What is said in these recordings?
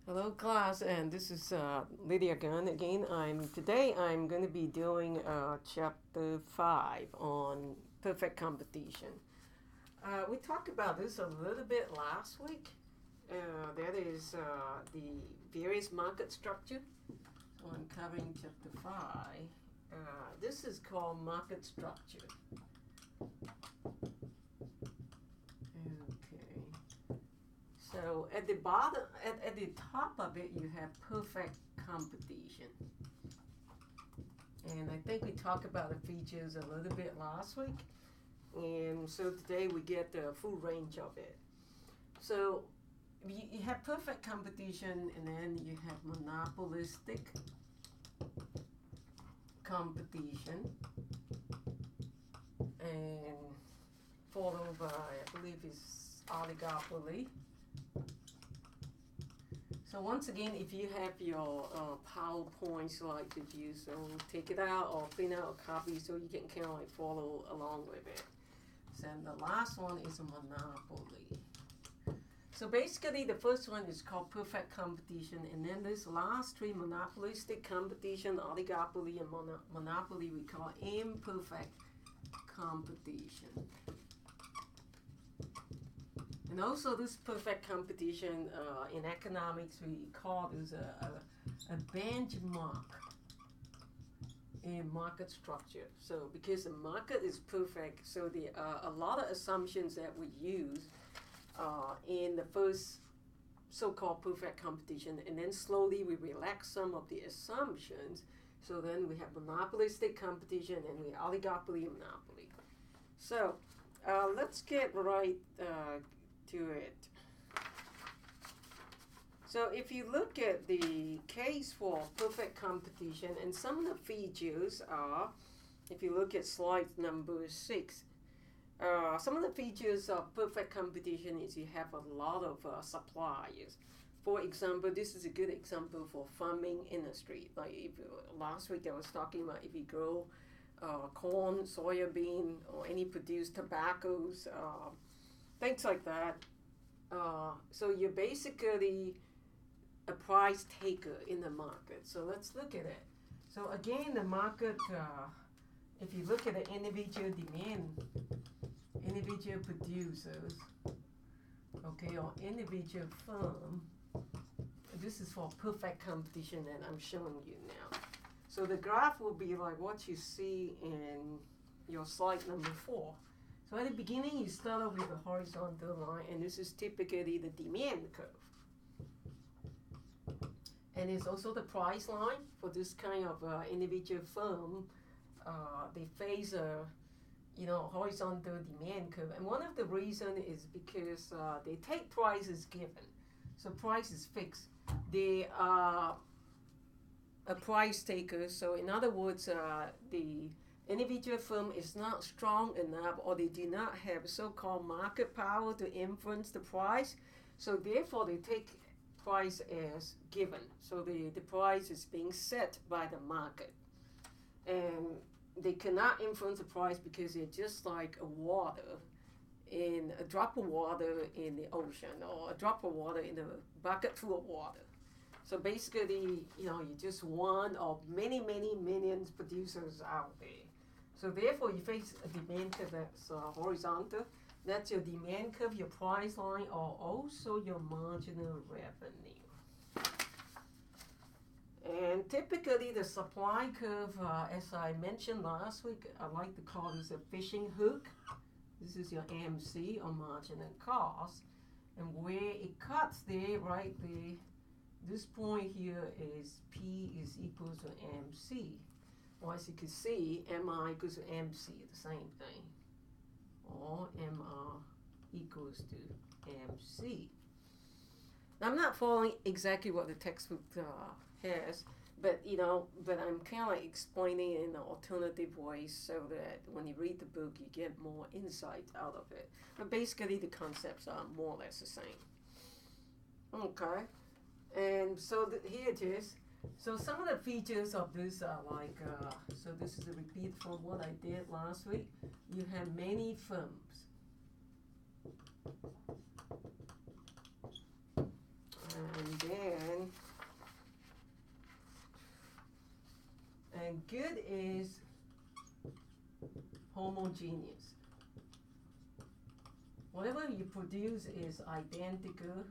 Hello class, and this is Lydia Gunn again. Today I'm going to be doing chapter 5 on perfect competition. We talked about this a little bit last week. That is the various market structure. So I'm covering chapter 5. This is called market structure. Okay. So at the bottom, at the top of it, you have perfect competition. And I think we talked about the features a little bit last week. And so today we get the full range of it. So you have perfect competition, and then you have monopolistic competition, and followed by, I believe, is oligopoly. So once again, if you have your PowerPoint slide to use, so take it out or print out a copy so you can kind of like follow along with it. So the last one is a monopoly. So basically, the first one is called perfect competition, and then this last three, monopolistic competition, oligopoly, and monopoly, we call imperfect competition. And also this perfect competition, in economics, we call this a benchmark in market structure. So because the market is perfect, so there are a lot of assumptions that we use in the first so-called perfect competition, and then slowly we relax some of the assumptions. So then we have monopolistic competition, and we oligopoly and monopoly. So let's get right to it. So if you look at the case for perfect competition, and some of the features are, if you look at slide number 6, some of the features of perfect competition is you have a lot of suppliers. For example, this is a good example for farming industry. Like last week I was talking about if you grow corn, soybean, or any produced tobaccos, things like that. So you're basically a price taker in the market. So let's look at it. So again, the market, if you look at the individual demand, individual producers, okay, or individual firm, this is for perfect competition that I'm showing you now. So the graph will be like what you see in your slide number 4. So at the beginning, you start off with a horizontal line, and this is typically the demand curve. And it's also the price line for this kind of individual firm. They face a horizontal demand curve. And one of the reasons is because they take price as given. So price is fixed. They are a price taker. So in other words, the individual firm is not strong enough, or they do not have so-called market power to influence the price. So therefore, they take price as given. So the price is being set by the market. And they cannot influence the price because they're just like a drop of water in the ocean, or a drop of water in a bucket full of water. So basically, you're just one of many, many millions producers out there. So therefore, you face a demand curve that's horizontal. That's your demand curve, your price line, or also your marginal revenue. And typically, the supply curve, as I mentioned last week, I like to call this a fishing hook. This is your MC, or marginal cost. And where it cuts there, right there, this point here is P is equal to MC. Or as you can see, MI equals to MC, the same thing. Or MR equals to MC. Now, I'm not following exactly what the textbook has, but I'm kind of like explaining it in an alternative way so that when you read the book, you get more insight out of it. But basically, the concepts are more or less the same. Okay, and so here it is. So some of the features of this are like, so this is a repeat from what I did last week. You have many firms. And then good is homogeneous. Whatever you produce is identical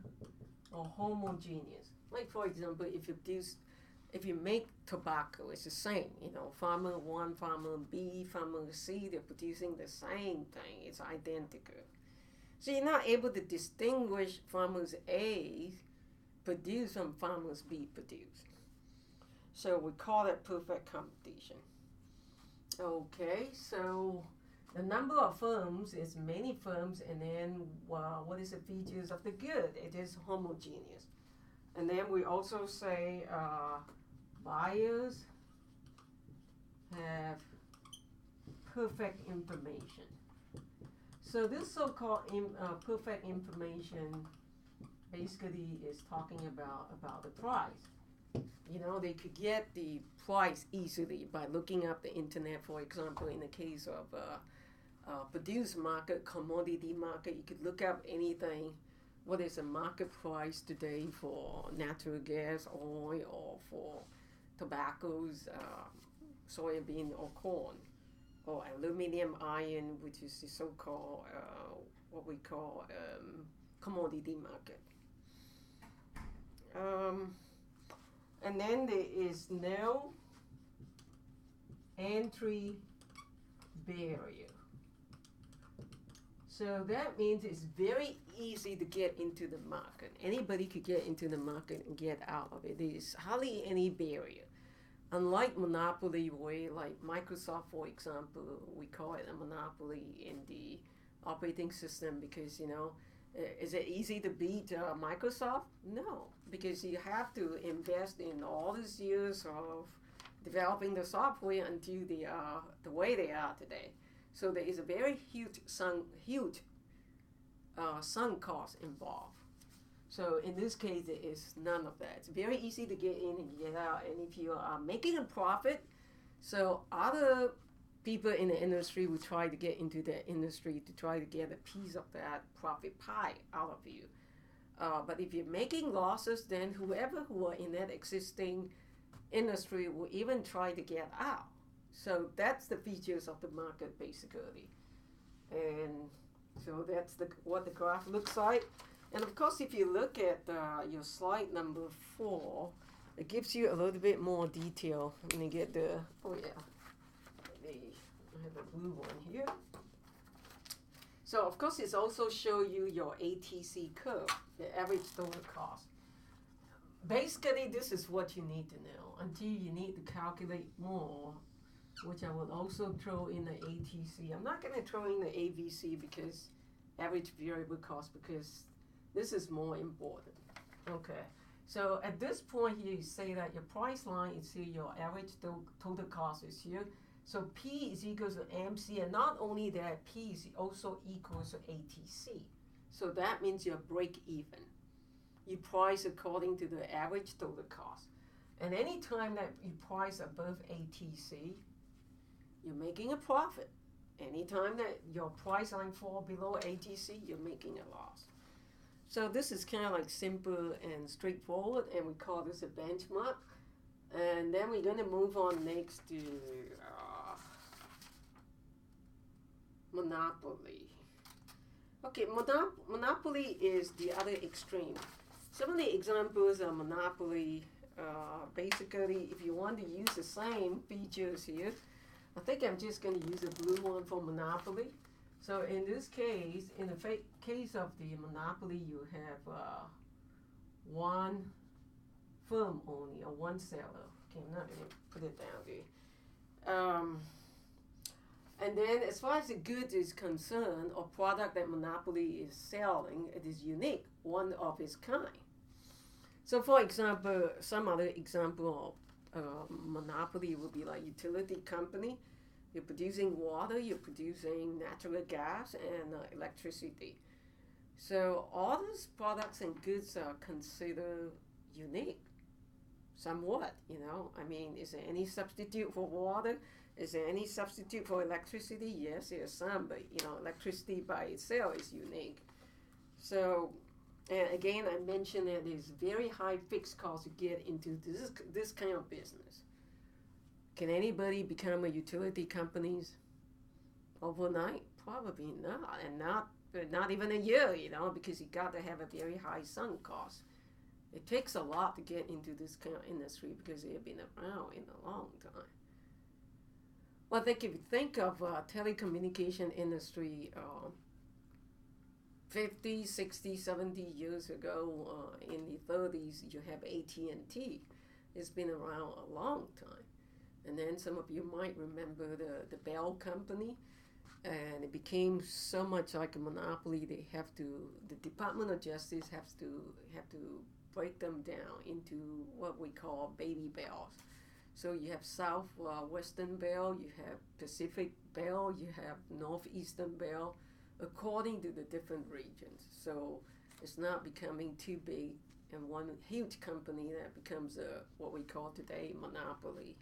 or homogeneous. Like for example, if you make tobacco, it's the same. You know, farmer one, farmer B, farmer C, they're producing the same thing. It's identical. So you're not able to distinguish farmers A produce from farmers B produce. So we call it perfect competition. Okay, so the number of firms is many firms, and then what is the features of the good? It is homogeneous. And then we also say buyers have perfect information. So this so-called perfect information basically is talking about the price. You know, they could get the price easily by looking up the internet. For example, in the case of produce market, commodity market, you could look up anything. What is the market price today for natural gas, oil, or for tobaccos, soybean or corn, or aluminum, iron, which is the so-called what we call commodity market. And then there is no entry barrier. So that means it's very easy to get into the market. Anybody could get into the market and get out of it. There is hardly any barrier. Unlike monopoly, where like Microsoft, for example, we call it a monopoly in the operating system because, you know, is it easy to beat Microsoft? No, because you have to invest in all these years of developing the software until they are the way they are today. So there is a very huge sunk cost involved. So in this case, there is none of that. It's very easy to get in and get out. And if you are making a profit, so other people in the industry will try to get into that industry to try to get a piece of that profit pie out of you. But if you're making losses, then whoever who are in that existing industry will even try to get out. So that's the features of the market basically. And so that's what the graph looks like. And of course, if you look at your slide number 4, it gives you a little bit more detail. Let me get the, oh yeah, I have a blue one here. So of course, it's also show you your ATC curve, the average total cost. Basically, this is what you need to know until you need to calculate more, which I will also throw in the ATC. I'm not going to throw in the AVC because average variable cost, because this is more important. Okay, so at this point here, you say that your price line is here, your average total cost is here. So P is equal to MC, and not only that, P is also equal to ATC. So that means you're break even. You price according to the average total cost. And any time that you price above ATC, you're making a profit. Anytime that your price line fall below ATC, you're making a loss. So this is kind of like simple and straightforward, and we call this a benchmark. And then we're going to move on next to monopoly. Okay, monopoly is the other extreme. Some of the examples of monopoly, basically, if you want to use the same features here, I think I'm just going to use a blue one for monopoly. So in this case, in the case of the monopoly, you have one firm only, or one seller. Okay, I'm not going to put it down there. And then as far as the goods is concerned, or product that monopoly is selling, it is unique, one of its kind. So for example, some other example of monopoly would be like utility company. You're producing water, you're producing natural gas and electricity. So all those products and goods are considered unique, somewhat, you know. I mean, is there any substitute for water? Is there any substitute for electricity? Yes, there's some, but you know, electricity by itself is unique. So, and again, I mentioned that there's very high fixed cost to get into this kind of business. Can anybody become a utility company overnight? Probably not, and not even a year, because you got to have a very high sunk cost. It takes a lot to get into this kind of industry because they have been around in a long time. Well, I think if you think of telecommunication industry 50, 60, 70 years ago, in the 30s, you have AT&T. It's been around a long time. And then some of you might remember the Bell Company, and it became so much like a monopoly. The Department of Justice have to break them down into what we call baby bells. So you have Southwestern Bell, you have Pacific Bell, you have Northeastern Bell, according to the different regions. So it's not becoming too big and one huge company that becomes what we call today monopoly.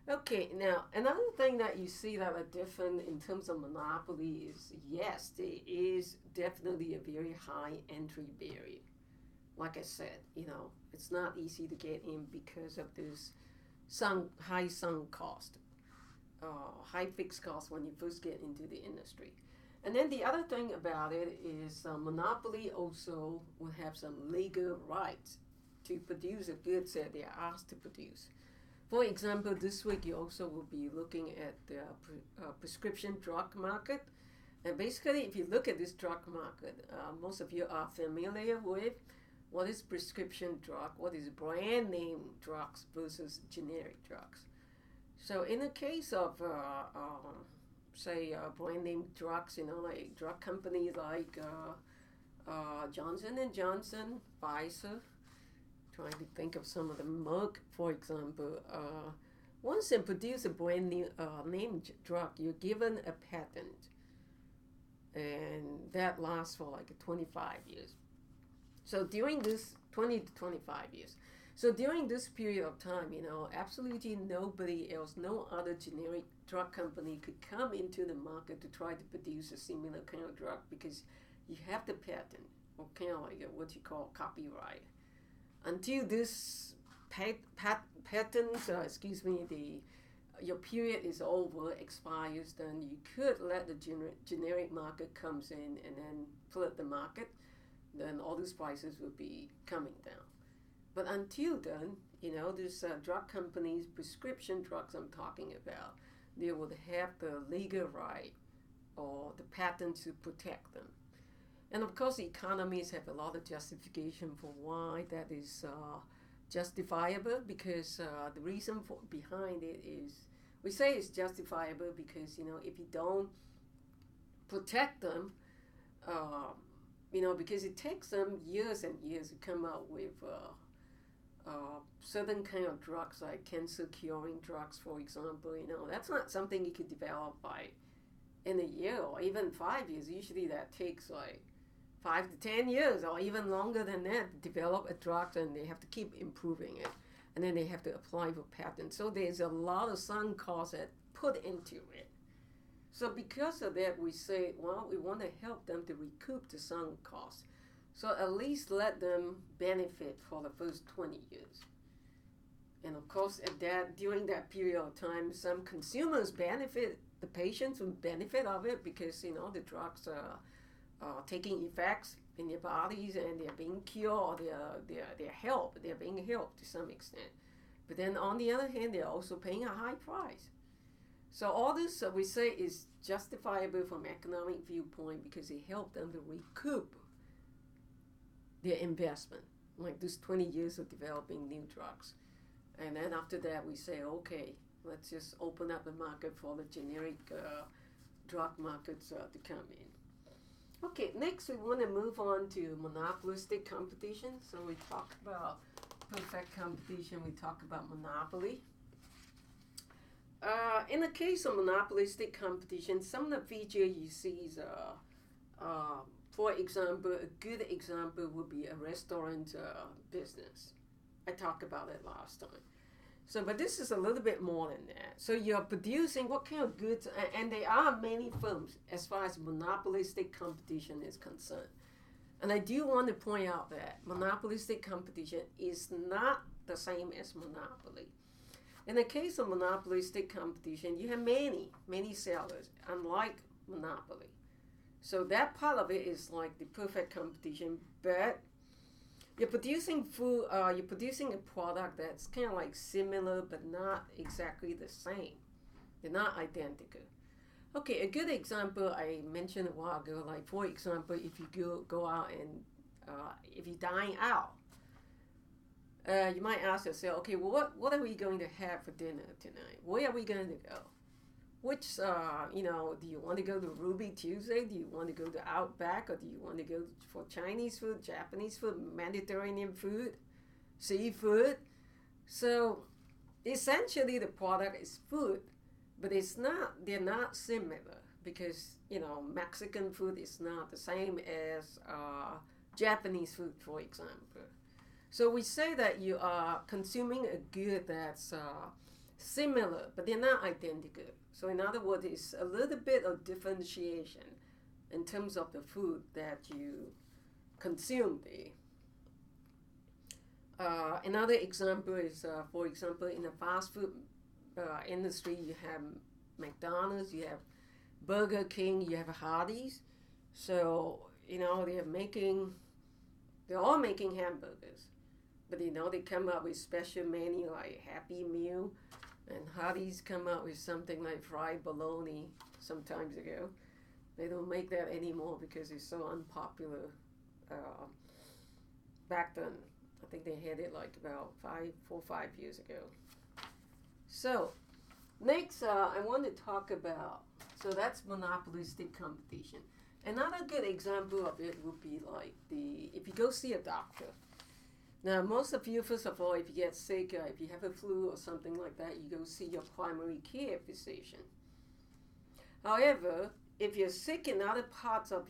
Okay, now another thing that you see that are different in terms of monopoly is, yes, there is definitely a very high entry barrier. Like I said, it's not easy to get in because of this high sunk cost, high fixed cost when you first get into the industry. And then the other thing about it is monopoly also will have some legal rights to produce the goods that they are asked to produce. For example, this week you also will be looking at the prescription drug market. And basically, if you look at this drug market, most of you are familiar with what is prescription drug, what is brand name drugs versus generic drugs. So in the case of, say, brand name drugs, like drug companies like Johnson & Johnson, Pfizer, trying to think of some of the Merck, for example. Once they produce a brand new name drug, you're given a patent, and that lasts for like 25 years. So during this 20 to 25 years, so during this period of time, absolutely nobody else, no other generic drug company could come into the market to try to produce a similar kind of drug because you have the patent, or kind of like what you call copyright. Until this patent, your period is over, expires, then you could let the generic market comes in and then flood the market. Then all these prices will be coming down. But until then, these drug companies, prescription drugs I'm talking about, they would have the legal right or the patent to protect them. And of course, the economies have a lot of justification for why that is justifiable, because the reason behind it is, we say it's justifiable because, if you don't protect them, because it takes them years and years to come out with certain kind of drugs, like cancer-curing drugs, for example. That's not something you could develop in a year or even 5 years. Usually that takes like 5 to 10 years or even longer than that to develop a drug, and they have to keep improving it. And then they have to apply for patents. So there's a lot of sunk costs that put into it. So because of that, we say, well, we want to help them to recoup the sunk costs. So at least let them benefit for the first 20 years. And of course, during that period of time, some consumers benefit, the patients will benefit of it because, the drugs are taking effects in their bodies and they're being cured, they're being helped to some extent. But then on the other hand, they're also paying a high price. So all this, we say, is justifiable from economic viewpoint because it helped them to recoup their investment, like this 20 years of developing new drugs. And then after that, we say, okay, let's just open up the market for the generic drug markets to come in. Okay, next we want to move on to monopolistic competition. So we talked about perfect competition, we talked about monopoly. In the case of monopolistic competition, some of the features you see is, for example, a good example would be a restaurant business. I talked about it last time. So, but this is a little bit more than that. So you're producing what kind of goods, and there are many firms as far as monopolistic competition is concerned. And I do want to point out that monopolistic competition is not the same as monopoly. In the case of monopolistic competition, you have many sellers, unlike monopoly. So that part of it is like the perfect competition, but you're producing food, you're producing a product that's kind of like similar but not exactly the same. They're not identical. Okay, a good example I mentioned a while ago, like for example, if you go out and if you dine out, you might ask yourself, okay, well, what are we going to have for dinner tonight? Where are we going to go? Which, do you want to go to Ruby Tuesday? Do you want to go to Outback? Or do you want to go for Chinese food, Japanese food, Mediterranean food, seafood? So essentially the product is food, but they're not similar because, Mexican food is not the same as Japanese food, for example. So we say that you are consuming a good that's similar, but they're not identical. So in other words, it's a little bit of differentiation in terms of the food that you consume there. Another example is, for example, in the fast food industry, you have McDonald's, you have Burger King, you have Hardee's. So, they're all making hamburgers. But, they come up with special menu like Happy Meal. And Hardee's come out with something like fried bologna some times ago. They don't make that anymore because it's so unpopular. Back then, I think they had it like about 4 or 5 years ago. So, next I want to talk about, so that's monopolistic competition. Another good example of it would be like if you go see a doctor. Now, most of you, first of all, if you get sick, if you have a flu or something like that, you go see your primary care physician. However, if you're sick in other parts of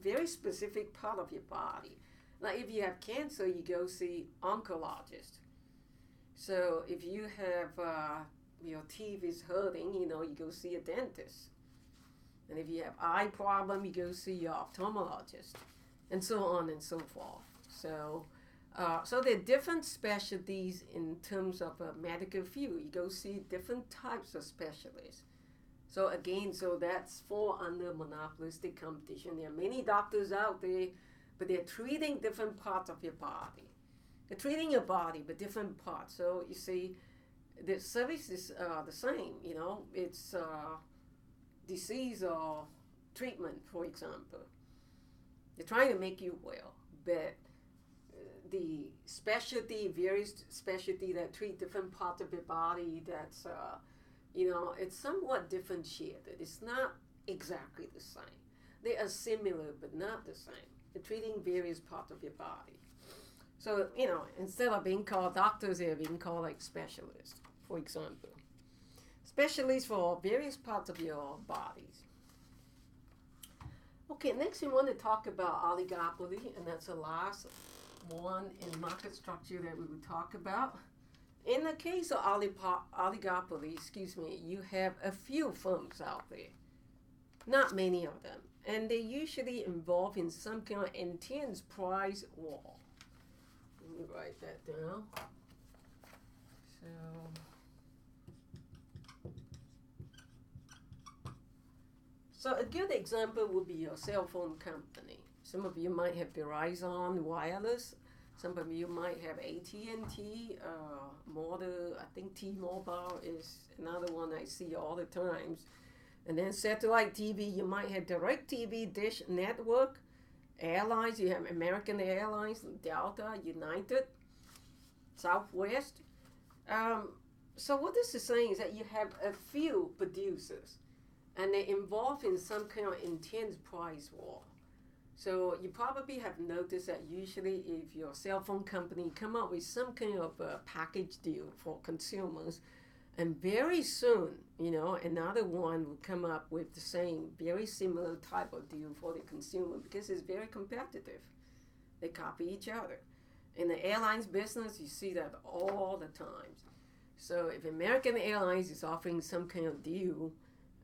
very specific part of your body, like if you have cancer, you go see oncologist. So if you have your teeth is hurting, you go see a dentist. And if you have eye problem, you go see your ophthalmologist, and so on and so forth. So there are different specialties in terms of a medical field. You go see different types of specialists. So again, that's fall under monopolistic competition. There are many doctors out there, but they're treating different parts of your body. They're treating your body, but different parts. So you see, the service is the same. It's disease or treatment, for example. They're trying to make you well, but the various specialty that treat different parts of your body, that's, it's somewhat differentiated. It's not exactly the same. They are similar, but not the same. They're treating various parts of your body. So, instead of being called doctors, they're being called like specialists, for example. Specialists for various parts of your bodies. Okay, next we want to talk about oligopoly, and that's the last one in market structure that we will talk about. In the case of oligopoly, you have a few firms out there, not many of them, and they usually involve in some kind of intense price war. Let me write that down. So a good example would be your cell phone company. Some of you might have Verizon Wireless. Some of you might have AT&T. I think T-Mobile is another one I see all the times. And then satellite TV, you might have DirecTV, Dish Network. Airlines, you have American Airlines, Delta, United, Southwest. So what this is saying is that you have a few producers, and they're involved in some kind of intense price war. So you probably have noticed that usually if your cell phone company come up with some kind of a package deal for consumers, and very soon, another one will come up with the same, very similar type of deal for the consumer because it's very competitive. They copy each other. In the airlines business, you see that all the time. So if American Airlines is offering some kind of deal,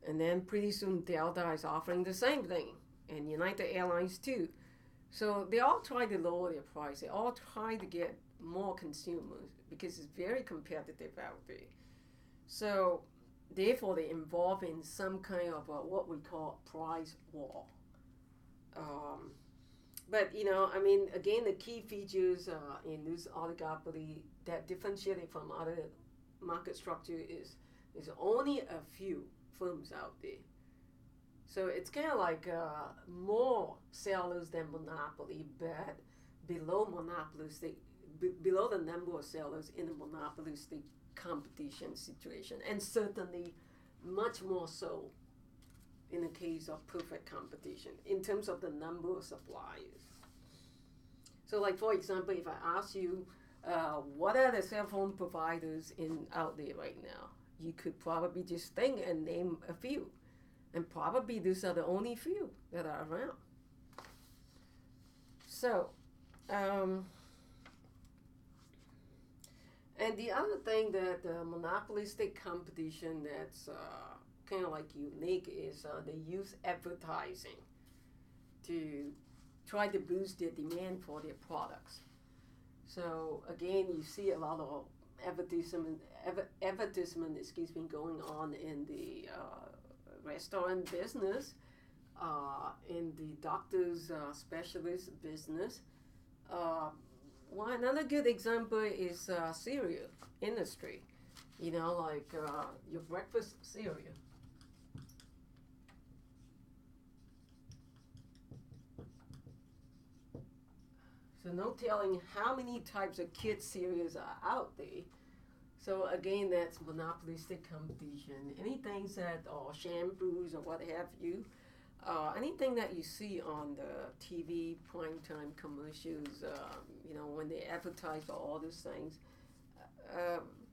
and then pretty soon Delta is offering the same thing, and United Airlines too. So they all try to lower their price. They all try to get more consumers because it's very competitive out there. So therefore, they involve in some kind of what we call price war. Um, but I mean, again, the key features in this oligopoly that differentiate it from other market structure is only a few firms out there. So it's kind of like more sellers than monopoly, but below monopolistic, below the number of sellers in a monopolistic competition situation, and certainly much more so in the case of perfect competition in terms of the number of suppliers. So, like for example, if I ask you, what are the cell phone providers out there right now? You could probably just think and name a few, and probably these are the only few that are around. So, and the other thing that monopolistic competition that's kind of like unique is they use advertising to try to boost their demand for their products. So again, you see a lot of advertisement, going on in the restaurant business, in the doctor's specialist business. Another good example is cereal industry. Like your breakfast cereal. So no telling how many types of kids cereals are out there. So again, that's monopolistic competition. Anything that, or shampoos or what have you, anything that you see on the TV primetime commercials, when they advertise for all these things,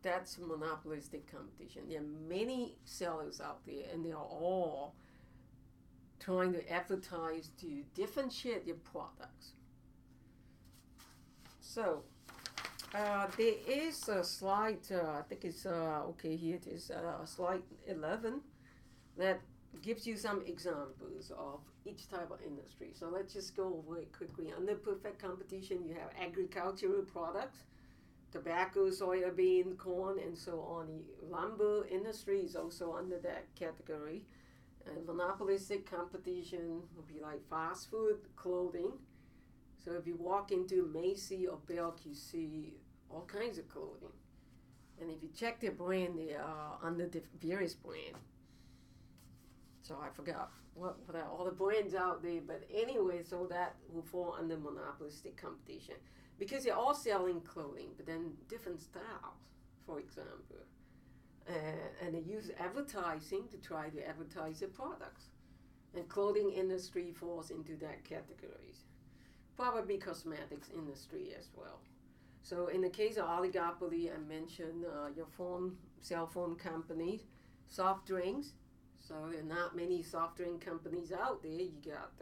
that's monopolistic competition. There are many sellers out there, and they are all trying to advertise to differentiate their products. So there is a slide, I think it's, okay, here it is, slide 11, that gives you some examples of each type of industry. So let's just go over it quickly. Under perfect competition, you have agricultural products, tobacco, soybean, corn, and so on. The lumber industry is also under that category. And monopolistic competition would be like fast food, clothing. So if you walk into Macy or Belk, you see all kinds of clothing. And if you check their brand, they are under the various brands. So I forgot what are all the brands out there. But anyway, so that will fall under monopolistic competition. Because they're all selling clothing, but then different styles, for example. And they use advertising to try to advertise their products. And clothing industry falls into that categories. Probably cosmetics industry as well. So in the case of oligopoly, I mentioned your cell phone companies, soft drinks. So there are not many soft drink companies out there. You got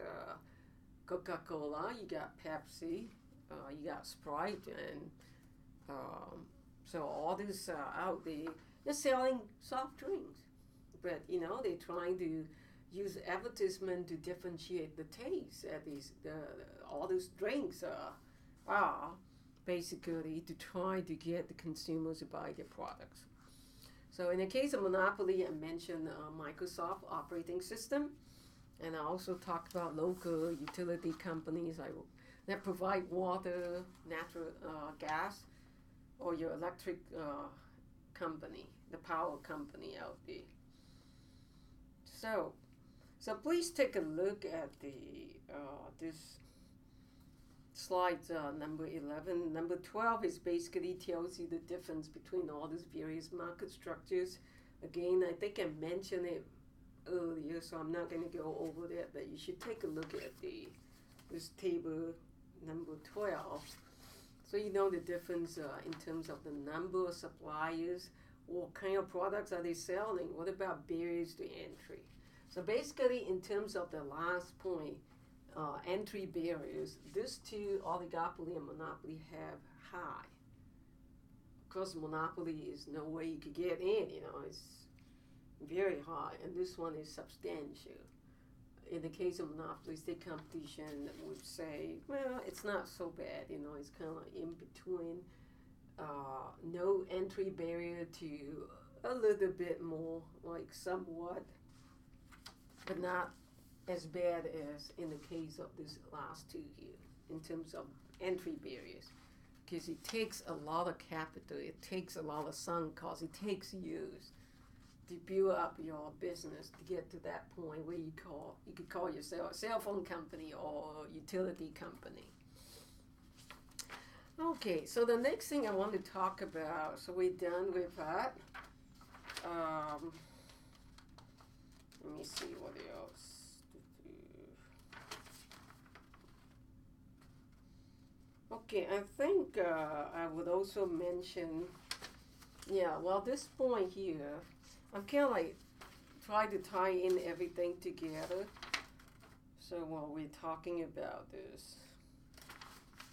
Coca-Cola, you got Pepsi, you got Sprite, and so all this out there, they're selling soft drinks. But they're trying to use advertisement to differentiate the taste. All these drinks are basically to try to get the consumers to buy their products. So in the case of monopoly, I mentioned Microsoft operating system, and I also talked about local utility companies that provide water, natural gas, or your electric company, the power company out there. So please take a look at this slide number 11. Number 12 is basically tells you the difference between all these various market structures. Again, I think I mentioned it earlier, so I'm not going to go over that, but you should take a look at this table number 12. So you know the difference in terms of the number of suppliers, what kind of products are they selling, what about barriers to entry. So basically, in terms of the last point, entry barriers, these two, oligopoly and monopoly, have high. Of course, monopoly is no way you could get in, it's very high, and this one is substantial. in the case of monopolistic competition, would say, well, it's not so bad. It's kind of like in between. No entry barrier to a little bit more, like somewhat, but not as bad as in the case of this last two here in terms of entry barriers. Because it takes a lot of capital, it takes a lot of sunk costs, it takes years to build up your business to get to that point where you could call yourself a cell phone company or utility company. Okay, so the next thing I want to talk about, so we're done with that. Let me see what else to do. Okay, I think I would also mention, this point here, I'm kind of like trying to tie in everything together. So while we're talking about this,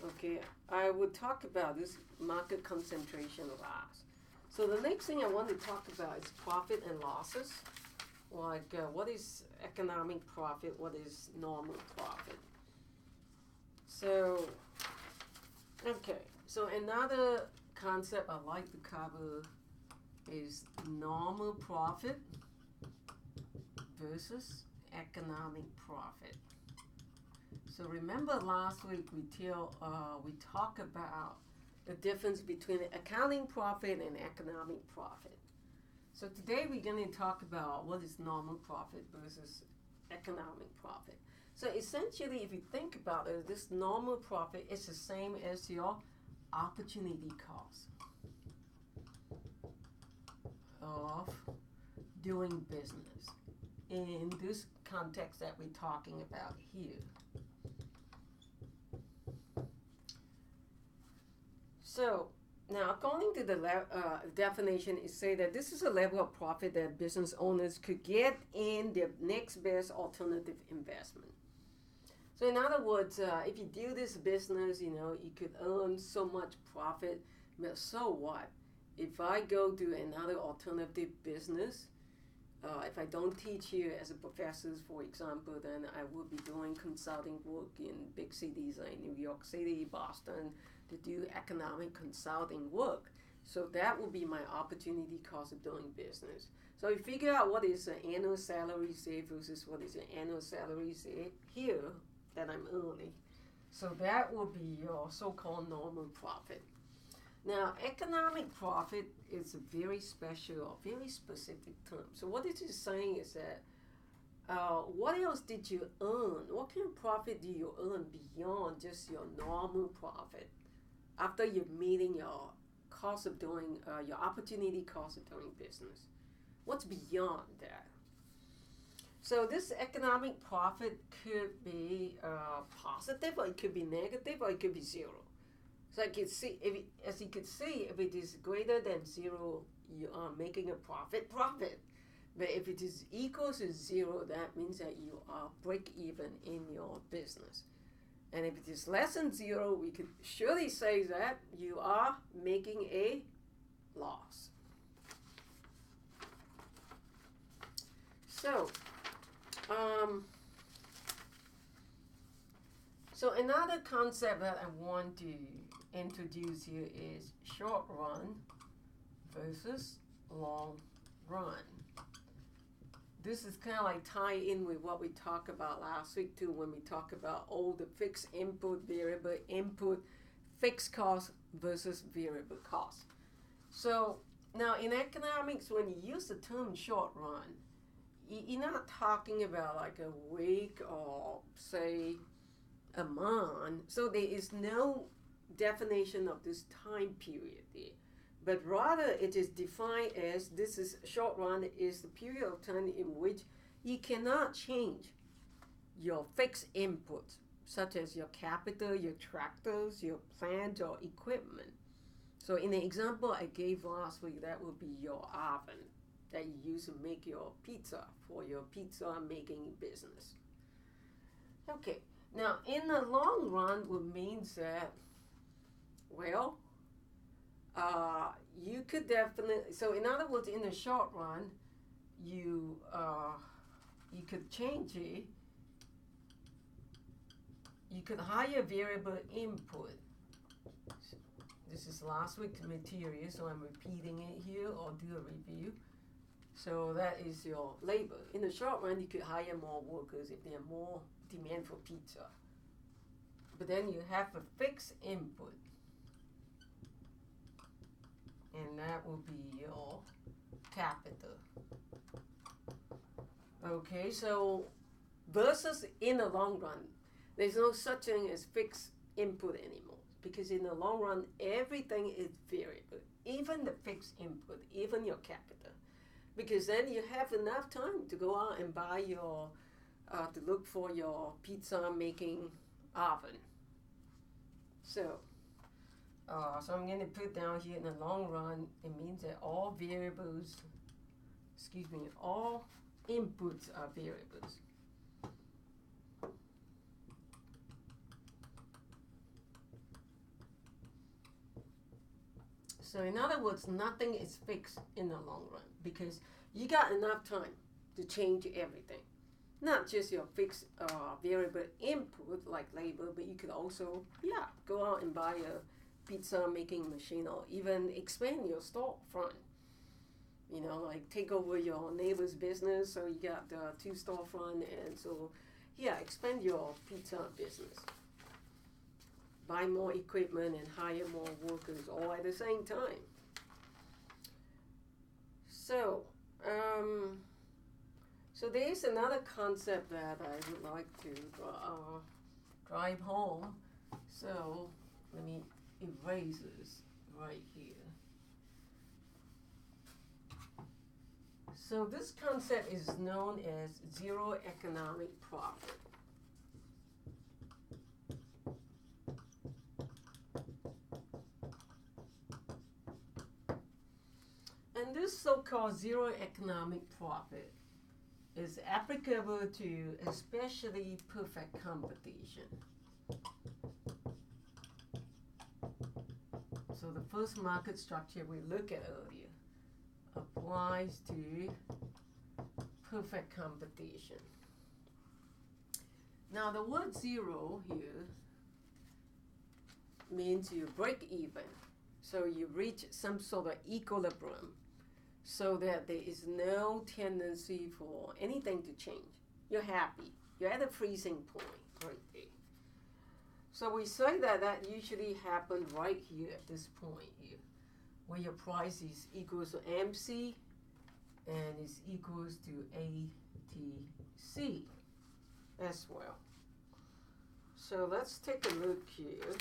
okay, I would talk about this market concentration last. So the next thing I want to talk about is profit and losses. Like what is economic profit, what is normal profit. So, okay, so another concept I like to cover is normal profit versus economic profit. So remember last week we talked about the difference between accounting profit and economic profit. So today we're going to talk about what is normal profit versus economic profit. So essentially, if you think about it, this normal profit is the same as your opportunity cost of doing business in this context that we're talking about here. So now, according to the definition, it say that this is a level of profit that business owners could get in their next best alternative investment. So in other words, if you do this business, you could earn so much profit. But so what? If I go do another alternative business, if I don't teach here as a professor, for example, then I will be doing consulting work in big cities like New York City, Boston, to do economic consulting work. So that will be my opportunity cost of doing business. So you figure out what is an annual salary say versus what is an annual salary say here that I'm earning. So that will be your so-called normal profit. Now, economic profit is a very special, very specific term. So what it is saying is that what else did you earn? What kind of profit do you earn beyond just your normal profit after you're meeting your cost of doing, your opportunity cost of doing business? What's beyond that? So this economic profit could be positive, or it could be negative, or it could be zero. So as you can see, if it is greater than zero, you are making a profit. But if it is equal to zero, that means that you are break even in your business. And if it is less than zero, we could surely say that you are making a loss. So another concept that I want to introduce here is short run versus long run. This is kind of like tie in with what we talked about last week too, when we talk about the fixed input, variable input, fixed cost versus variable cost. So now in economics, when you use the term short run, you're not talking about like a week or say a month. So there is no definition of this time period there, but rather it is defined as this is short run is the period of time in which you cannot change your fixed inputs, such as your capital, your tractors, your plant or equipment. So in the example I gave last week, that would be your oven that you use to make your pizza for your pizza making business. Okay, now in the long run would means that, well, you could definitely, so in other words, in the short run, you could change it you could hire variable input. This is last week's material, so I'm repeating it here or do a review. So that is your labor. In the short run, you could hire more workers if there's more demand for pizza. But then you have a fixed input. And that will be your capital. Okay, so versus in the long run, there's no such thing as fixed input anymore. Because in the long run, everything is variable. Even the fixed input, even your capital. Because then you have enough time to go out and buy your, to look for your pizza making oven. So I'm going to put down here in the long run, it means that all variables, all inputs are variables. So in other words, nothing is fixed in the long run because you got enough time to change everything. Not just your fixed variable input like labor, but you could also, go out and buy a pizza making machine or even expand your storefront. You know, like take over your neighbor's business, so you got 2 storefront, and so, expand your pizza business. Buy more equipment and hire more workers all at the same time. So, so there's another concept that I would like to drive home. So let me erase this right here. So this concept is known as zero economic profit. And this so-called zero economic profit is applicable to especially perfect competition. So the first market structure we looked at earlier applies to perfect competition. Now the word zero here means you break even. So you reach some sort of equilibrium so that there is no tendency for anything to change. You're happy. You're at a freezing point right there. So we say that usually happens right here at this point here, where your price is equals to MC and is equals to ATC as well. So let's take a look here.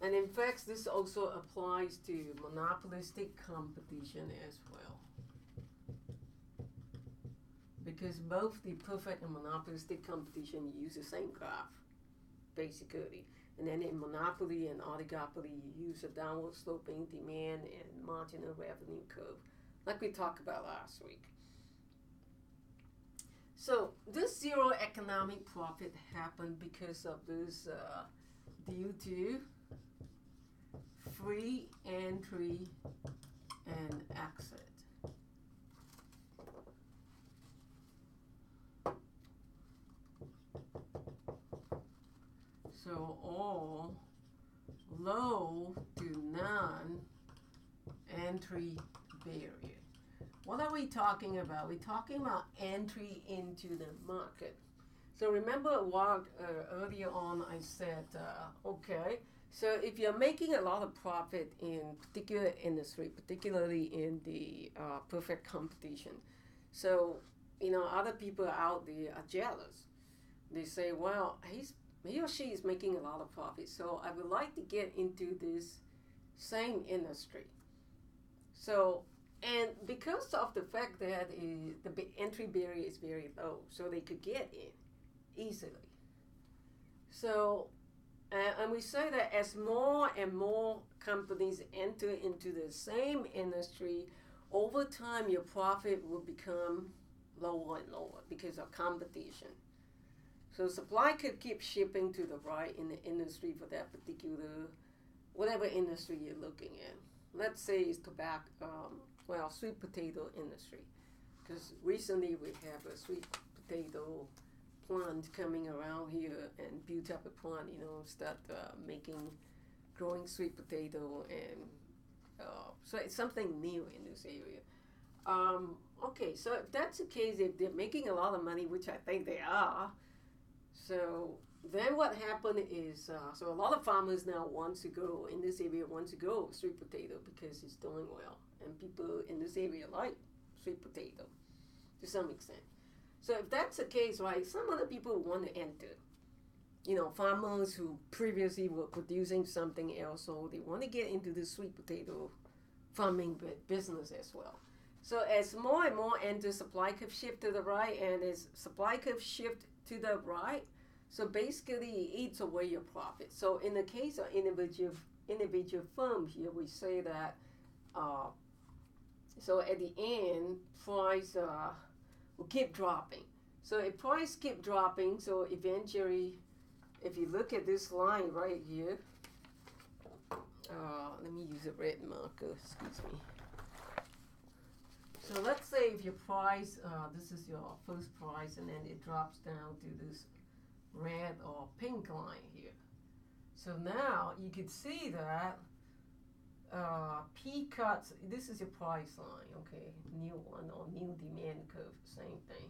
And in fact, this also applies to monopolistic competition as well. Because both the perfect and monopolistic competition use the same graph, basically. And then in monopoly and oligopoly, you use a downward sloping demand and marginal revenue curve, like we talked about last week. So this zero economic profit happened because of this due to free entry and exit. So all low to none entry barrier. What are we talking about? We're talking about entry into the market. So remember a while earlier on I said, okay, so if you're making a lot of profit in particular industry, particularly in the perfect competition, so, you know, other people out there are jealous. They say, well, he or she is making a lot of profit, so I would like to get into this same industry. So, and because of the fact that the entry barrier is very low, so they could get in easily. So, and we say that as more and more companies enter into the same industry, over time your profit will become lower and lower because of competition. So supply could keep shipping to the right in the industry for that particular, whatever industry you're looking at. Let's say it's tobacco, sweet potato industry. Because recently we have a sweet potato plant coming around here and build up a plant, start growing sweet potato, and so it's something new in this area. Okay, so if that's the case, if they're making a lot of money, which I think they are, so then what happened is, so a lot of farmers now in this area want to grow sweet potato because it's doing well, and people in this area like sweet potato to some extent. So if that's the case, right, some other people want to enter. Farmers who previously were producing something else, so they want to get into the sweet potato farming business as well. So as more and more enter, supply curve shift to the right, and as supply curve shift to the right, so basically it eats away your profit. So in the case of individual firm here, we say that, so at the end, price will keep dropping. So if price keep dropping, so eventually, if you look at this line right here, let me use a red marker, excuse me. So let's say if your price, this is your first price, and then it drops down to this red or pink line here. So now you could see that P cuts, this is your price line, okay, new one, or new demand curve, same thing.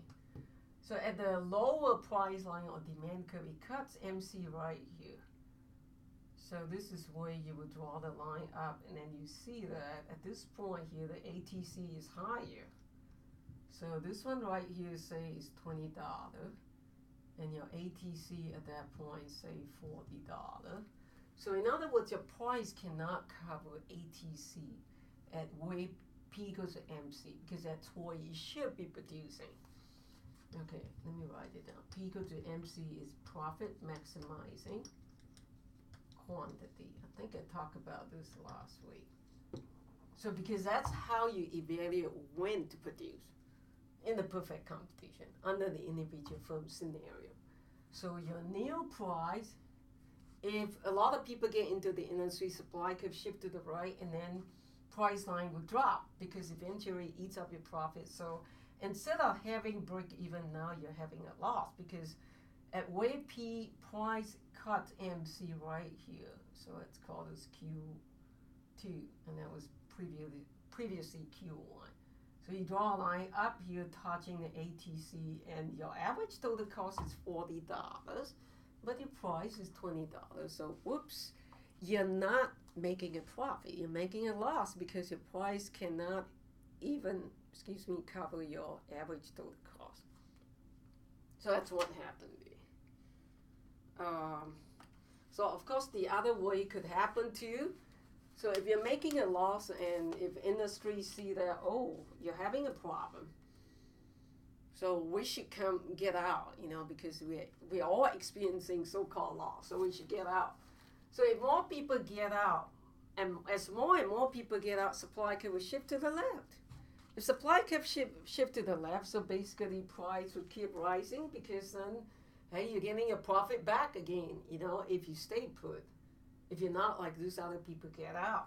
So at the lower price line or demand curve, it cuts MC right here. So this is where you would draw the line up, and then you see that at this point here, the ATC is higher. So this one right here, say, is $20, and your ATC at that point, say, $40. So in other words, your price cannot cover ATC at where P goes to MC, because that's where you should be producing. Okay, let me write it down. P equal to MC is profit maximizing quantity. I think I talked about this last week. So because that's how you evaluate when to produce in the perfect competition under the individual firm scenario. So your new price, if a lot of people get into the industry, supply curve shift to the right, and then price line will drop because eventually it eats up your profit. So instead of having break even, now you're having a loss, because at where P price cut MC right here, so it's called as Q2, and that was previously Q1. So you draw a line up here touching the ATC, and your average total cost is $40, but your price is $20. So whoops, you're not making a profit, you're making a loss because your price cannot even, cover your average total cost. So that's what happened there. So of course the other way could happen too. So if you're making a loss, and if industry see that, oh, you're having a problem, so we should get out, because we're all experiencing so-called loss, so we should get out. So if more people get out, and as more and more people get out, supply curve will shift to the left. If supply curve shift to the left, so basically price would keep rising, because then, hey, you're getting your profit back again, if you stay put. If you're not like these other people get out,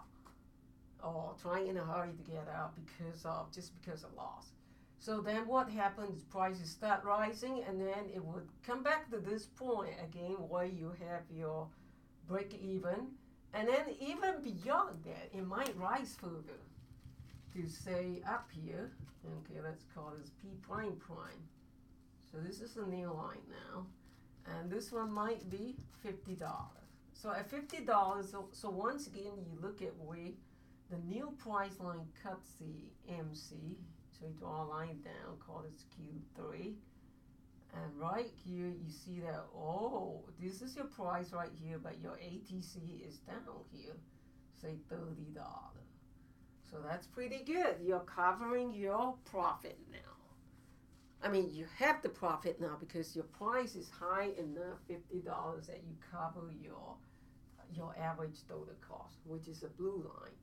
or trying in a hurry to get out because of loss. So then what happens, prices start rising, and then it would come back to this point again where you have your break even, and then even beyond that, it might rise further to say up here. Okay, let's call this P prime prime. So this is a new line now, and this one might be $50. So at $50, so once again, you look at where the new price line cuts the MC. So you draw a line down, call this Q3. And right here, you see that, oh, this is your price right here, but your ATC is down here, say $30. So that's pretty good. You're covering your profit now. I mean, you have the profit now because your price is high enough, $50, that you cover your average total cost, which is a blue line.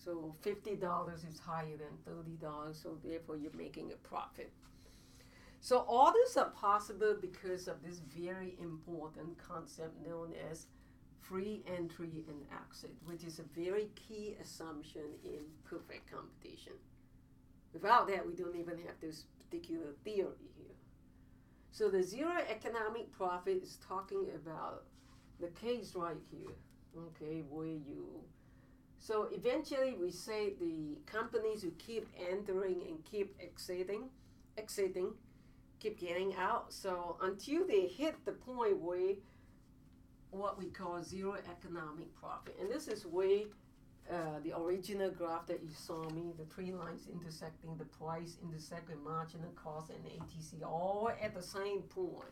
So $50 is higher than $30, so therefore you're making a profit. So all this are possible because of this very important concept known as free entry and exit, which is a very key assumption in perfect competition. Without that, we don't even have this particular theory here. So the zero economic profit is talking about the case right here, okay, where you, so eventually we say the companies who keep entering and keep exiting, keep getting out. So until they hit the point where what we call zero economic profit, and this is where the original graph that you saw me, the three lines intersecting, the price intersecting marginal cost and ATC, all at the same point.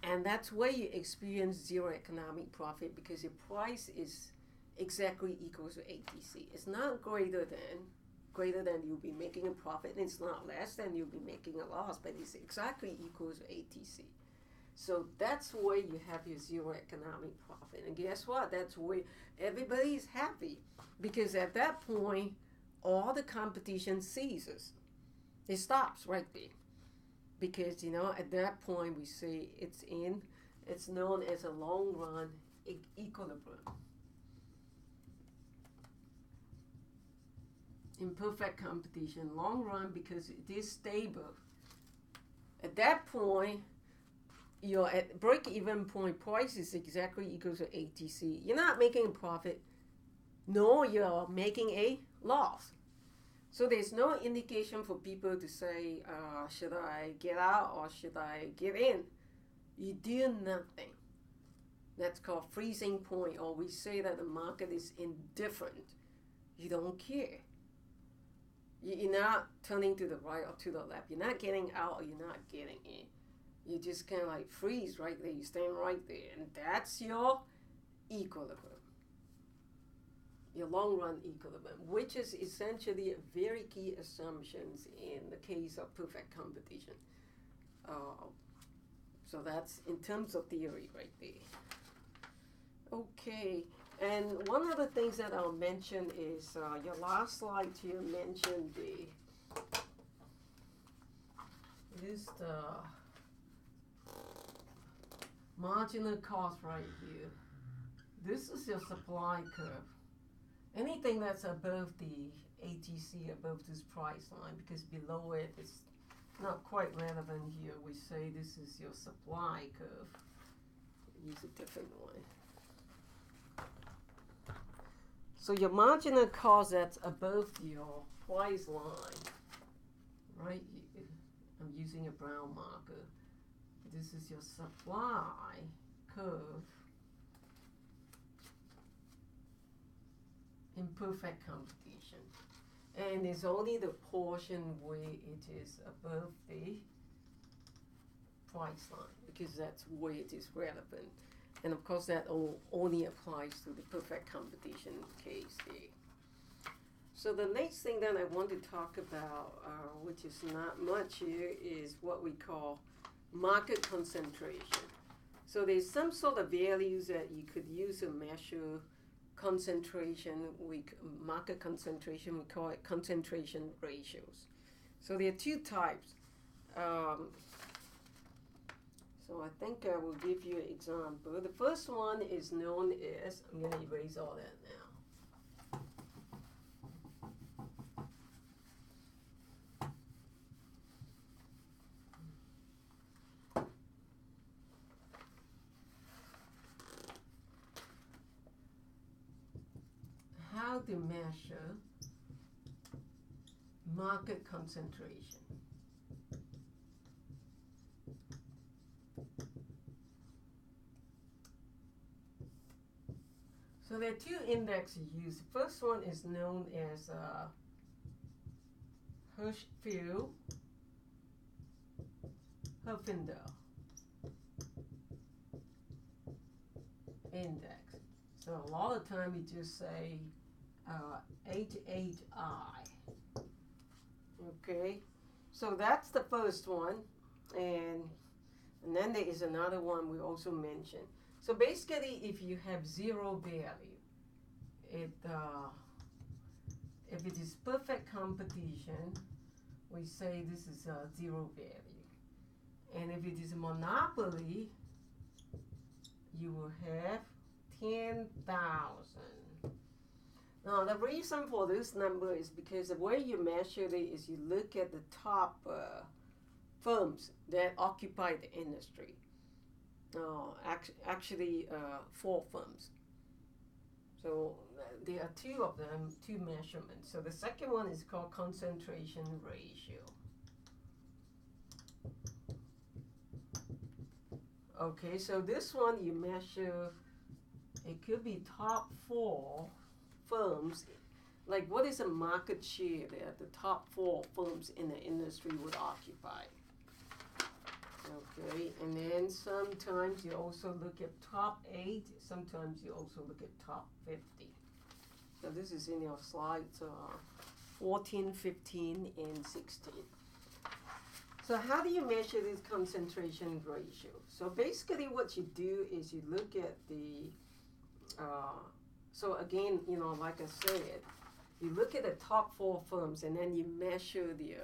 And that's where you experience zero economic profit, because your price is exactly equals to ATC. It's not greater than you'll be making a profit, and it's not less than you'll be making a loss, but it's exactly equals to ATC. So that's where you have your zero economic profit. And guess what? That's where everybody is happy, because at that point, all the competition ceases. It stops right there. Because, at that point we say it's known as a long run equilibrium. In perfect competition, long run, because it is stable. At that point, your at break-even point price is exactly equal to ATC. You're not making a profit, nor you're making a loss. So there's no indication for people to say, should I get out or should I get in? You do nothing. That's called freezing point, or we say that the market is indifferent. You don't care. You're not turning to the right or to the left. You're not getting out or you're not getting in. You just kind of like freeze right there. You stand right there. And that's your equilibrium. Your long run equilibrium, which is essentially a very key assumptions in the case of perfect competition. So that's in terms of theory right there. Okay, and one of the things that I'll mention is your last slide here mentioned the marginal cost right here. This is your supply curve. Anything that's above the ATC, above this price line, because below it it's not quite relevant here. We say this is your supply curve. Use a different one. So your marginal cost that's above your price line, right? I'm using a brown marker. This is your supply curve in perfect competition. And it's only the portion where it is above the price line, because that's where it is relevant. And of course that only applies to the perfect competition case there. So the next thing that I want to talk about, which is not much here, is what we call market concentration. So there's some sort of values that you could use to measure concentration, market concentration, we call it concentration ratios. So there are two types. So I think I will give you an example. The first one is known as, I'm going to erase all that now. How to measure market concentration. So there are two indexes used. The first one is known as Hirschfeld Herfindahl index. So a lot of time you just say H8I. Okay, so that's the first one, and then there is another one we also mentioned. So basically, if you have zero value, if it is perfect competition, we say this is a zero value. And if it is a monopoly, you will have 10,000. Now the reason for this number is because the way you measure it is you look at the top firms that occupy the industry. Actually, 4 firms. So there are 2 of them, 2 measurements. So the second one is called concentration ratio. Okay, so this one you measure, it could be top 4 firms. Like, what is the market share that the top 4 firms in the industry would occupy? Okay, and then sometimes you also look at top 8, sometimes you also look at top 50. So this is in your slides 14, 15, and 16. So how do you measure this concentration ratio? So basically what you do is you look at the, so again, like I said, you look at the top 4 firms and then you measure the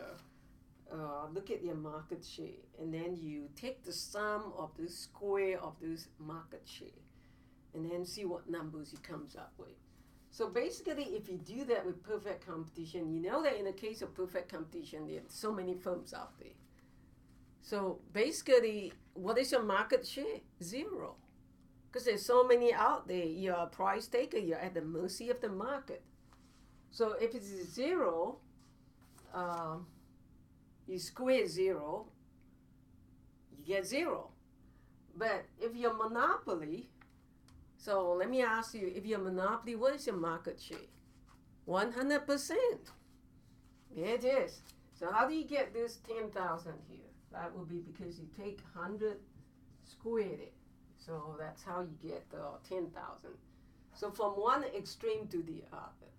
look at their market share, and then you take the sum of the square of this market share, and then see what numbers it comes up with. So basically, if you do that with perfect competition, you know that in the case of perfect competition, there are so many firms out there. So basically, what is your market share? 0. Because there's so many out there. You're a price taker. You're at the mercy of the market. So if it's 0, you square 0, you get 0. But if you're monopoly, so let me ask you, if you're monopoly, what is your market share? 100%. There it is. So how do you get this 10,000 here? That will be because you take 100, squared it. So that's how you get 10,000. So from one extreme to the other.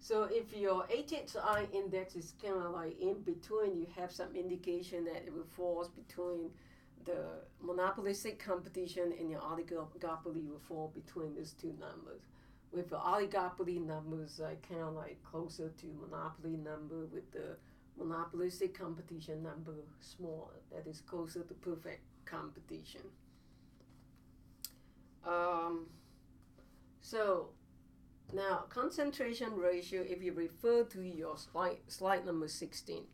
So if your HHI index is kind of like in between, you have some indication that it will fall between the monopolistic competition and your oligopoly will fall between these 2 numbers. With the oligopoly numbers, kind of like closer to monopoly number, with the monopolistic competition number smaller, that is closer to perfect competition. So now concentration ratio, if you refer to your slide number 16.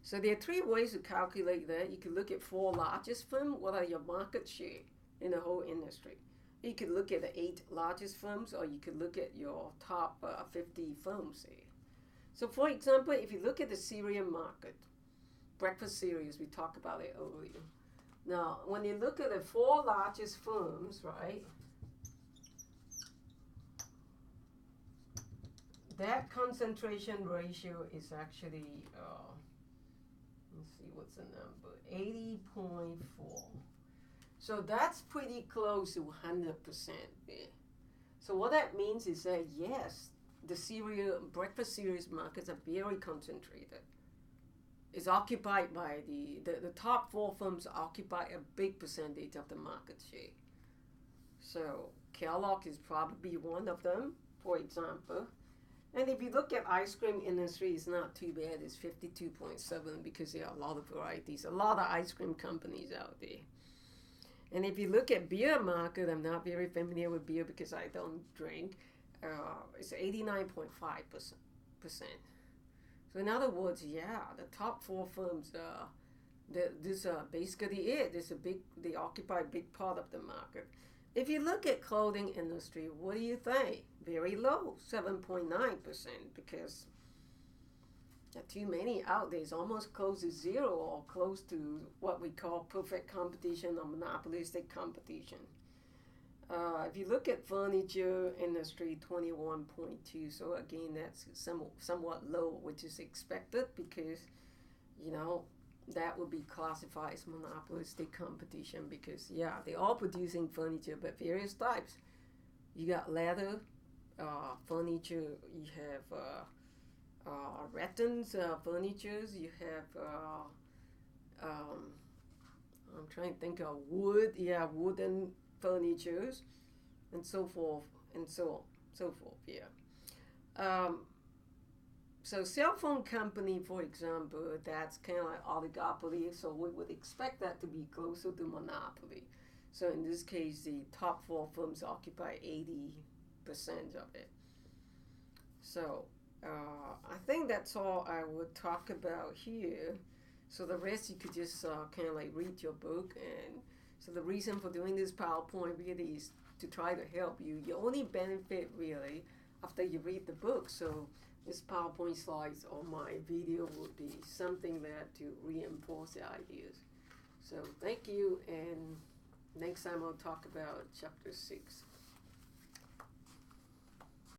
So there are 3 ways to calculate that. You could look at 4 largest firms, what are your market share in the whole industry. You could look at the 8 largest firms, or you could look at your top 50 firms there. So for example, if you look at the cereal market, breakfast cereals, we talked about it earlier. Now, when you look at the 4 largest firms, right, that concentration ratio is actually, let's see, what's the number, 80.4. So that's pretty close to 100% there. So what that means is that, yes, the breakfast cereals markets are very concentrated. It's occupied by the top 4 firms occupy a big percentage of the market share. So Kellogg is probably one of them, for example. And if you look at ice cream industry, it's not too bad. It's 52.7 because there are a lot of varieties, a lot of ice cream companies out there. And if you look at beer market, I'm not very familiar with beer because I don't drink. It's 89.5%. So in other words, yeah, the top 4 firms, this basically it. They occupy a big part of the market. If you look at clothing industry, what do you think? Very low, 7.9%, because there are too many out there. It's almost close to 0 or close to what we call perfect competition or monopolistic competition. If you look at furniture industry, 21.2. So again, that's somewhat low, which is expected because, that would be classified as monopolistic competition because, yeah, they're all producing furniture, but various types. You got leather, furniture, you have rattans, furnitures, you have, I'm trying to think of wood, wooden furnitures, and so forth, and so forth, yeah. So cell phone company, for example, that's kind of like oligopoly, so we would expect that to be closer to monopoly. So in this case, the top 4 firms occupy 80% of it. So I think that's all I would talk about here. So the rest you could just kind of like read your book. And so the reason for doing this PowerPoint really is to try to help you. You only benefit really after you read the book. So this PowerPoint slides or my video would be something there to reinforce the ideas. So thank you, and next time I'll talk about chapter 6.